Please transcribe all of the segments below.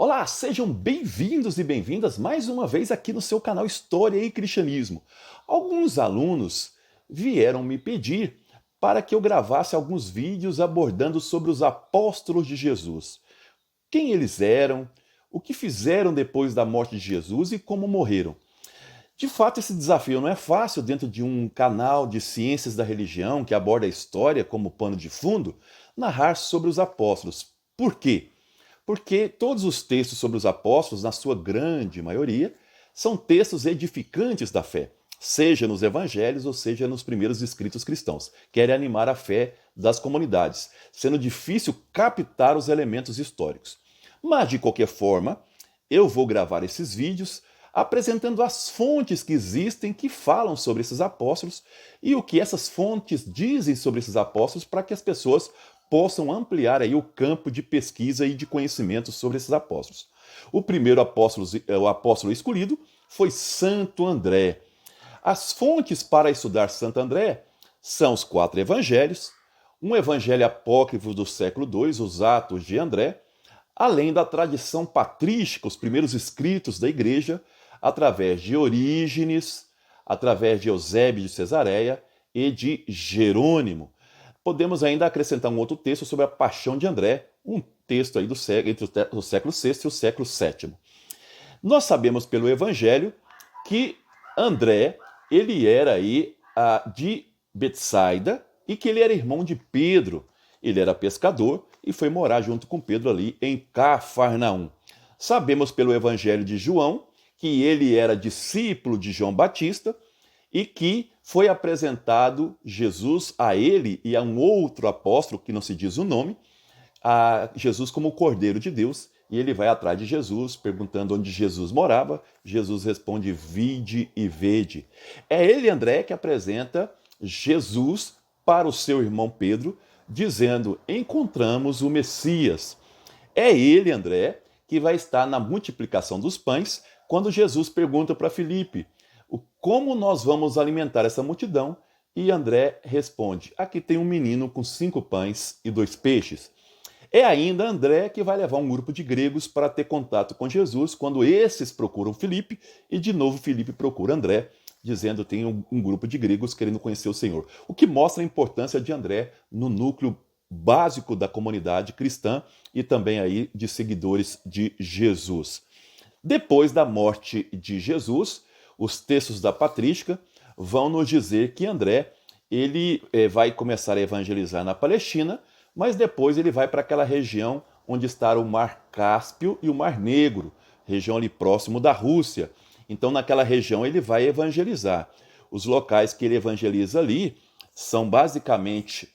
Olá, sejam bem-vindos e bem-vindas mais uma vez aqui no seu canal História e Cristianismo. Alguns alunos vieram me pedir para que eu gravasse alguns vídeos abordando sobre os apóstolos de Jesus. Quem eles eram, o que fizeram depois da morte de Jesus e como morreram. De fato, esse desafio não é fácil dentro de um canal de ciências da religião que aborda a história como pano de fundo, narrar sobre os apóstolos. Por quê? Porque todos os textos sobre os apóstolos, na sua grande maioria, são textos edificantes da fé, seja nos evangelhos ou seja nos primeiros escritos cristãos. Querem animar a fé das comunidades, sendo difícil captar os elementos históricos. Mas, de qualquer forma, eu vou gravar esses vídeos apresentando as fontes que existem que falam sobre esses apóstolos e o que essas fontes dizem sobre esses apóstolos para que as pessoas possam ampliar aí o campo de pesquisa e de conhecimento sobre esses apóstolos. O primeiro apóstolo, o apóstolo escolhido foi Santo André. As fontes para estudar Santo André são os 4 evangelhos, um evangelho apócrifo do século II, os Atos de André, além da tradição patrística, os primeiros escritos da igreja, através de Orígenes, através de Eusébio de Cesareia e de Jerônimo. Podemos ainda acrescentar um outro texto sobre a paixão de André, um texto aí entre o século VI e o século VII. Nós sabemos pelo Evangelho que André ele era aí de Betsaida e que ele era irmão de Pedro. Ele era pescador e foi morar junto com Pedro ali em Cafarnaum. Sabemos pelo Evangelho de João que ele era discípulo de João Batista e que foi apresentado Jesus a ele e a um outro apóstolo, que não se diz o nome, a Jesus como o Cordeiro de Deus, e ele vai atrás de Jesus, perguntando onde Jesus morava. Jesus responde: vide e vede. É ele, André, que apresenta Jesus para o seu irmão Pedro, dizendo: encontramos o Messias. É ele, André, que vai estar na multiplicação dos pães, quando Jesus pergunta para Filipe: como nós vamos alimentar essa multidão? E André responde: aqui tem um menino com 5 pães e 2 peixes. É ainda André que vai levar um grupo de gregos para ter contato com Jesus, quando esses procuram Filipe, e de novo Filipe procura André, dizendo que tem um grupo de gregos querendo conhecer o Senhor. O que mostra a importância de André no núcleo básico da comunidade cristã e também aí de seguidores de Jesus. Depois da morte de Jesus, os textos da patrística vão nos dizer que André ele vai começar a evangelizar na Palestina, mas depois ele vai para aquela região onde está o Mar Cáspio e o Mar Negro, região ali próximo da Rússia. Então, naquela região, ele vai evangelizar. Os locais que ele evangeliza ali são basicamente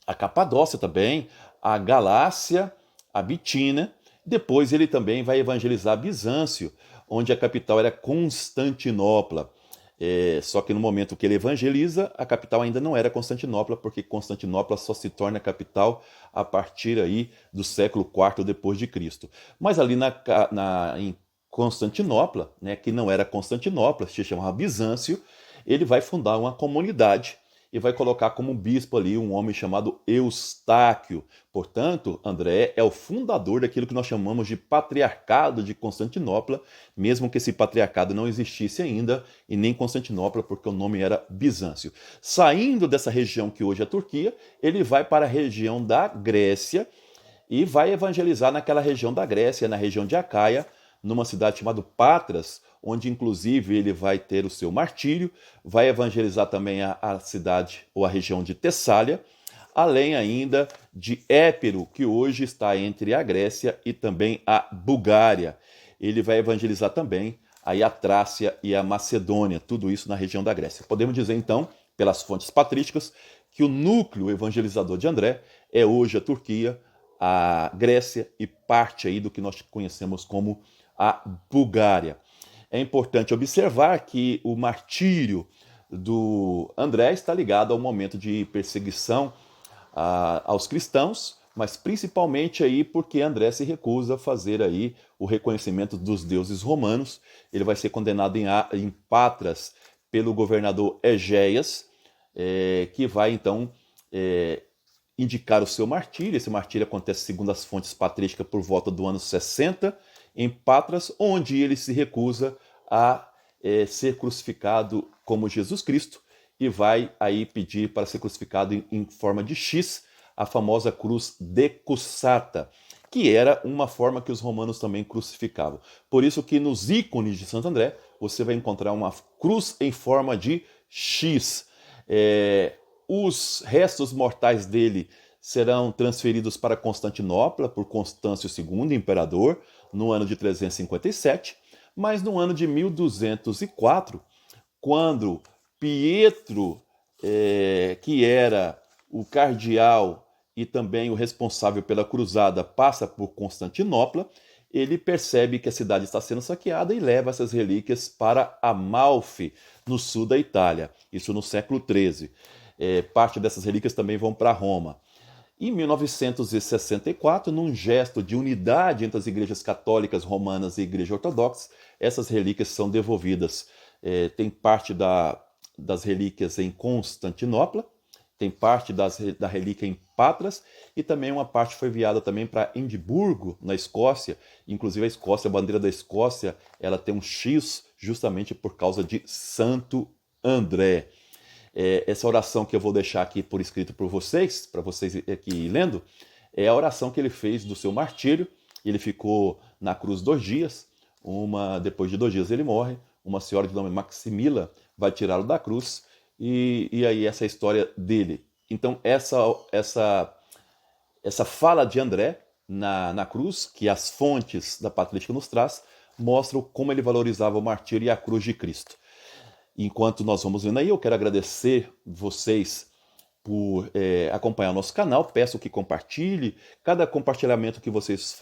a Capadócia também, a Galácia, a Bitínia. Depois ele também vai evangelizar Bizâncio, onde a capital era Constantinopla. Só que no momento que ele evangeliza, a capital ainda não era Constantinopla, porque Constantinopla só se torna capital a partir aí do século IV depois de Cristo. Mas ali em Constantinopla, né, que não era Constantinopla, se chamava Bizâncio, ele vai fundar uma comunidade e vai colocar como bispo ali um homem chamado Eustáquio. Portanto, André é o fundador daquilo que nós chamamos de Patriarcado de Constantinopla, mesmo que esse patriarcado não existisse ainda, e nem Constantinopla, porque o nome era Bizâncio. Saindo dessa região que hoje é a Turquia, ele vai para a região da Grécia e vai evangelizar naquela região da Grécia, na região de Acaia, numa cidade chamada Patras, onde inclusive ele vai ter o seu martírio, vai evangelizar também a cidade ou a região de Tessália, além ainda de Épiro, que hoje está entre a Grécia e também a Bulgária. Ele vai evangelizar também aí a Trácia e a Macedônia, tudo isso na região da Grécia. Podemos dizer então, pelas fontes patrísticas, que o núcleo evangelizador de André é hoje a Turquia, a Grécia e parte aí do que nós conhecemos como a Bulgária. É importante observar que o martírio do André está ligado ao momento de perseguição aos cristãos, mas principalmente aí porque André se recusa a fazer aí o reconhecimento dos deuses romanos. Ele vai ser condenado em Patras pelo governador Egéias, que vai então indicar o seu martírio. Esse martírio acontece, segundo as fontes patrísticas, por volta do ano 60, em Patras, onde ele se recusa a ser crucificado como Jesus Cristo e vai aí pedir para ser crucificado em forma de X, a famosa cruz decussata, que era uma forma que os romanos também crucificavam. Por isso que nos ícones de Santo André você vai encontrar uma cruz em forma de X. Os restos mortais dele serão transferidos para Constantinopla por Constâncio II, imperador, no ano de 357, mas no ano de 1204, quando Pietro, que era o cardeal e também o responsável pela cruzada, passa por Constantinopla, ele percebe que a cidade está sendo saqueada e leva essas relíquias para Amalfi, no sul da Itália, isso no século XIII. Parte dessas relíquias também vão para Roma. Em 1964, num gesto de unidade entre as igrejas católicas romanas e a igreja ortodoxa, essas relíquias são devolvidas. Tem parte das relíquias em Constantinopla, tem parte da relíquia em Patras e também uma parte foi enviada também para Edimburgo, na Escócia. Inclusive a bandeira da Escócia, ela tem um X justamente por causa de Santo André. Essa oração que eu vou deixar aqui por escrito para vocês aqui lendo, é a oração que ele fez do seu martírio. Ele ficou na cruz 2 dias, depois de 2 dias ele morre, uma senhora de nome Maximila vai tirá-lo da cruz, e aí essa é a história dele. Então essa fala de André na cruz, que as fontes da patrística nos traz, mostram como ele valorizava o martírio e a cruz de Cristo. Enquanto nós vamos vendo aí, eu quero agradecer vocês por acompanhar o nosso canal. Peço que compartilhe. Cada compartilhamento que vocês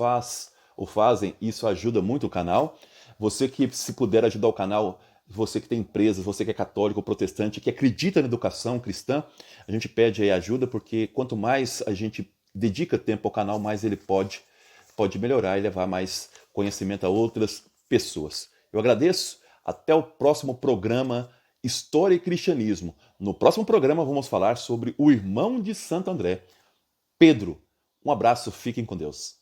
fazem, isso ajuda muito o canal. Você que, se puder ajudar o canal, você que tem empresas, você que é católico, protestante, que acredita na educação cristã, a gente pede aí ajuda, porque quanto mais a gente dedica tempo ao canal, mais ele pode melhorar e levar mais conhecimento a outras pessoas. Eu agradeço. Até o próximo programa História e Cristianismo. No próximo programa vamos falar sobre o irmão de Santo André, Pedro. Um abraço, fiquem com Deus.